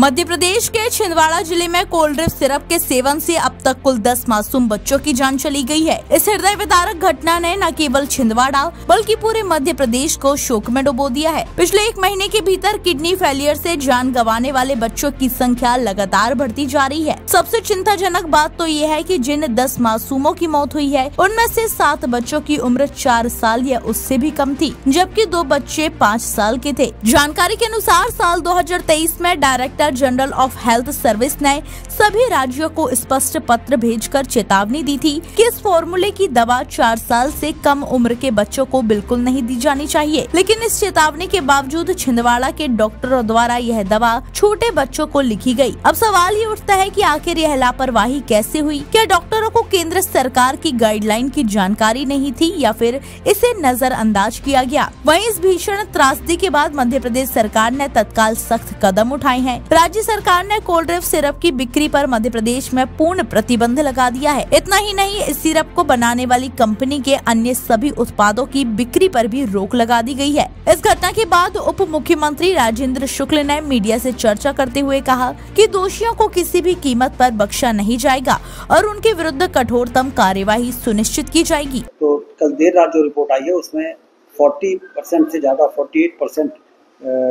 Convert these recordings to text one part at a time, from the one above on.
मध्य प्रदेश के छिंदवाड़ा जिले में कोल्ड ड्रिंक सिरप के सेवन से अब तक कुल 10 मासूम बच्चों की जान चली गई है। इस हृदय विदारक घटना ने न केवल छिंदवाड़ा बल्कि पूरे मध्य प्रदेश को शोक में डुबो दिया है। पिछले 1 महीने के भीतर किडनी फेलियर से जान गंवाने वाले बच्चों की संख्या लगातार बढ़ती जा रही है। सबसे चिंताजनक बात तो ये है कि जिन 10 मासूमों की मौत हुई है उनमें से 7 बच्चों की उम्र 4 साल या उससे भी कम थी, जबकि 2 बच्चे 5 साल के थे। जानकारी के अनुसार साल 2023 में director general of health service ने सभी राज्यों को स्पष्ट पत्र भेजकर चेतावनी दी थी कि इस फॉर्मूले की दवा 4 साल से कम उम्र के बच्चों को बिल्कुल नहीं दी जानी चाहिए। लेकिन इस चेतावनी के बावजूद छिंदवाड़ा के डॉक्टरों द्वारा यह दवा छोटे बच्चों को लिखी गई। अब सवाल ये उठता है कि आखिर यह लापरवाही कैसे हुई? क्या डॉक्टरों को केंद्र सरकार की गाइडलाइन की जानकारी नहीं थी या फिर इसे नजरअंदाज किया गया? वहीं इस भीषण त्रासदी के बाद मध्य प्रदेश सरकार ने तत्काल सख्त कदम उठाए हैं। राज्य सरकार ने कोल्ड ड्रिंक सिरप की बिक्री पर मध्य प्रदेश में पूर्ण प्रतिबंध लगा दिया है। इतना ही नहीं, इस सिरप को बनाने वाली कंपनी के अन्य सभी उत्पादों की बिक्री पर भी रोक लगा दी गई है। इस घटना के बाद उप मुख्यमंत्री राजेंद्र शुक्ल ने मीडिया से चर्चा करते हुए कहा कि दोषियों को किसी भी कीमत पर बख्शा नहीं जाएगा और उनके विरुद्ध कठोरतम कार्यवाही सुनिश्चित की जाएगी। तो कल देर रात जो रिपोर्ट आई है उसमें 40% से ज्यादा 48%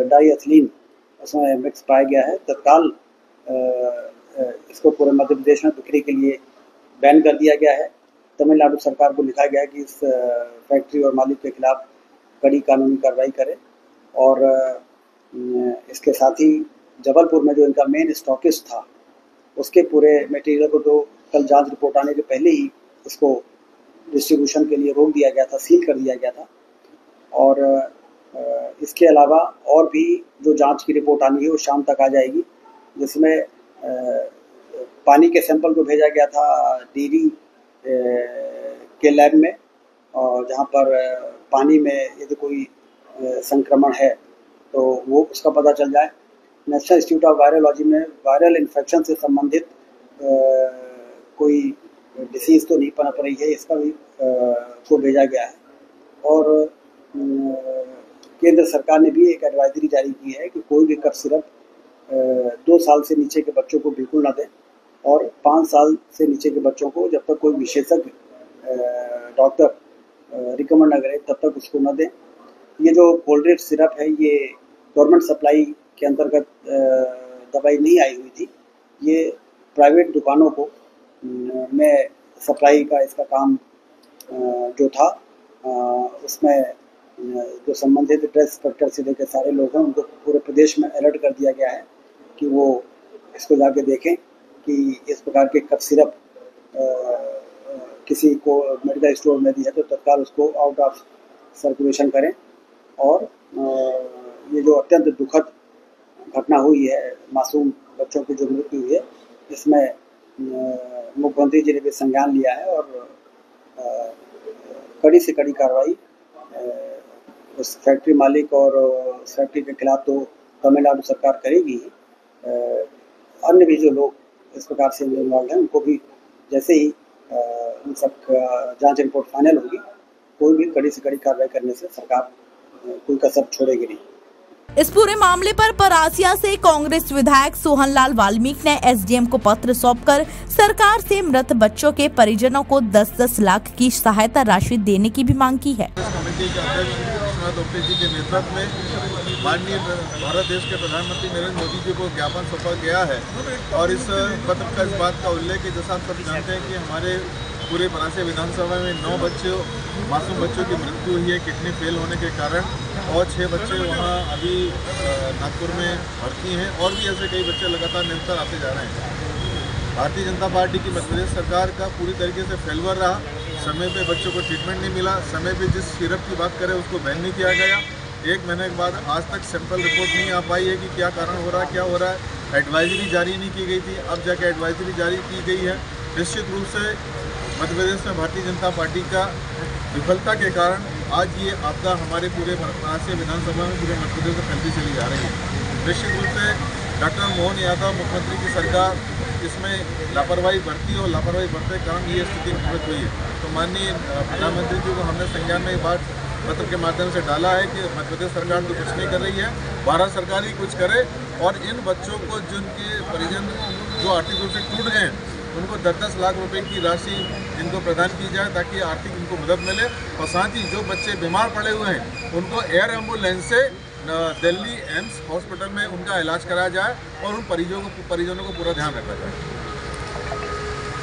डाईएथिलीन उसमें मिक्स पाया गया है। तत्काल इसको पूरे मध्य प्रदेश में बिक्री के लिए बैन कर दिया गया है। तमिलनाडु सरकार को लिखा गया है कि इस फैक्ट्री और मालिक के खिलाफ कड़ी कानूनी कार्रवाई करे और इसके साथ ही जबलपुर में जो इनका मेन स्टॉकिस्ट था उसके पूरे मटेरियल को तो कल जांच रिपोर्ट आने के पहले ही इसको डिस्ट्रीब्यूशन के लिए रोक दिया गया था, सील कर दिया गया था। और इसके अलावा और भी जो जांच की रिपोर्ट आनी है वो शाम तक आ जाएगी, जिसमें पानी के सैंपल को भेजा गया था डेयरी के लैब में, और जहां पर पानी में यदि कोई संक्रमण है तो वो उसका पता चल जाए। नेशनल इंस्टीट्यूट ऑफ वायरोलॉजी में वायरल इन्फेक्शन से संबंधित कोई डिसीज़ तो नहीं पनप रही है, इसका भी को भेजा गया है। और केंद्र सरकार ने भी एक एडवाइजरी जारी की है कि कोई भी कफ सिरप 2 साल से नीचे के बच्चों को बिल्कुल ना दें और 5 साल से नीचे के बच्चों को जब तक कोई विशेषज्ञ डॉक्टर रिकमेंड न करे तब तक उसको न दें। ये जो कोल्ड ड्रिंक सिरप है ये गवर्नमेंट सप्लाई के अंतर्गत दवाई नहीं आई हुई थी, ये प्राइवेट दुकानों को में सप्लाई का इसका काम जो था उसमें जो संबंधित ड्रग्स इंस्पेक्टर से लेकर सारे लोग हैं उनको पूरे प्रदेश में अलर्ट कर दिया गया है कि वो इसको जाके देखें कि इस प्रकार के कफ सिरप किसी को मेडिकल स्टोर में दी है तो तत्काल उसको आउट ऑफ सर्कुलेशन करें। और ये जो अत्यंत दुखद घटना हुई है, मासूम बच्चों की जो मृत्यु हुई है, इसमें मुख्यमंत्री जी ने भी संज्ञान लिया है और कड़ी से कड़ी कार्रवाई उस फैक्ट्री मालिक और उस फैक्ट्री के खिलाफ तो तमिलनाडु सरकार करेगी। अन्य भी जो लोग इस प्रकार से इन्वॉल्व हैं उनको भी जैसे ही उन सब जांच रिपोर्ट फाइनल होगी कोई भी कड़ी से कड़ी कार्रवाई करने से सरकार कोई कसर छोड़ेगी नहीं। इस पूरे मामले पर परासिया से कांग्रेस विधायक सोहनलाल वाल्मीकि ने एसडीएम को पत्र सौंपकर सरकार से मृत बच्चों के परिजनों को 10-10 लाख की सहायता राशि देने की भी मांग की है। जी के नेतृत्व में माननीय भारत देश के प्रधानमंत्री नरेंद्र मोदी जी को ज्ञापन सौंपा गया है और इस पत्र का इस बात का उल्लेख है, जैसा आप सब जानते हैं कि हमारे पूरे परासिया विधानसभा में 9 मासूम बच्चों की मृत्यु हुई है किडनी फेल होने के कारण, और 6 बच्चे वहाँ अभी नागपुर में भर्ती हैं और भी ऐसे कई बच्चे लगातार निरंतर आते जा रहे हैं। भारतीय जनता पार्टी की मध्य प्रदेश सरकार का पूरी तरीके से फेलवर रहा, समय पे बच्चों को ट्रीटमेंट नहीं मिला, समय पे जिस सिरप की बात करें उसको बैन नहीं किया गया। 1 महीने के बाद आज तक सैंपल रिपोर्ट नहीं आ पाई है कि क्या कारण हो रहा है, क्या हो रहा है। एडवाइजरी जारी नहीं की गई थी, अब जाके एडवाइजरी जारी की गई है। निश्चित रूप से मध्य प्रदेश में भारतीय जनता पार्टी का विफलता के कारण आज ये आपदा हमारे पूरे परासिया विधानसभा में पूरे मध्य प्रदेश में फैलती चली जा रही है। निश्चित रूप से डॉक्टर मोहन यादव मुख्यमंत्री की सरकार इसमें लापरवाही बरती और लापरवाही बरतने के कारण ये स्थिति निर्मित हुई है। तो माननीय प्रधानमंत्री जी को हमने संज्ञान में बात पत्र के माध्यम से डाला है कि मध्य प्रदेश सरकार तो कुछ नहीं कर रही है, भारत सरकार ही कुछ करे और इन बच्चों को जिनके परिजन जो आर्थिक रूप से टूट गए उनको 10-10 लाख रुपए की राशि इनको प्रदान की जाए ताकि आर्थिक इनको मदद मिले। और साथ ही जो बच्चे बीमार पड़े हुए हैं उनको एयर एम्बुलेंस से दिल्ली एम्स हॉस्पिटल में उनका इलाज कराया जाए और उन परिजनों को पूरा ध्यान रखा जाए।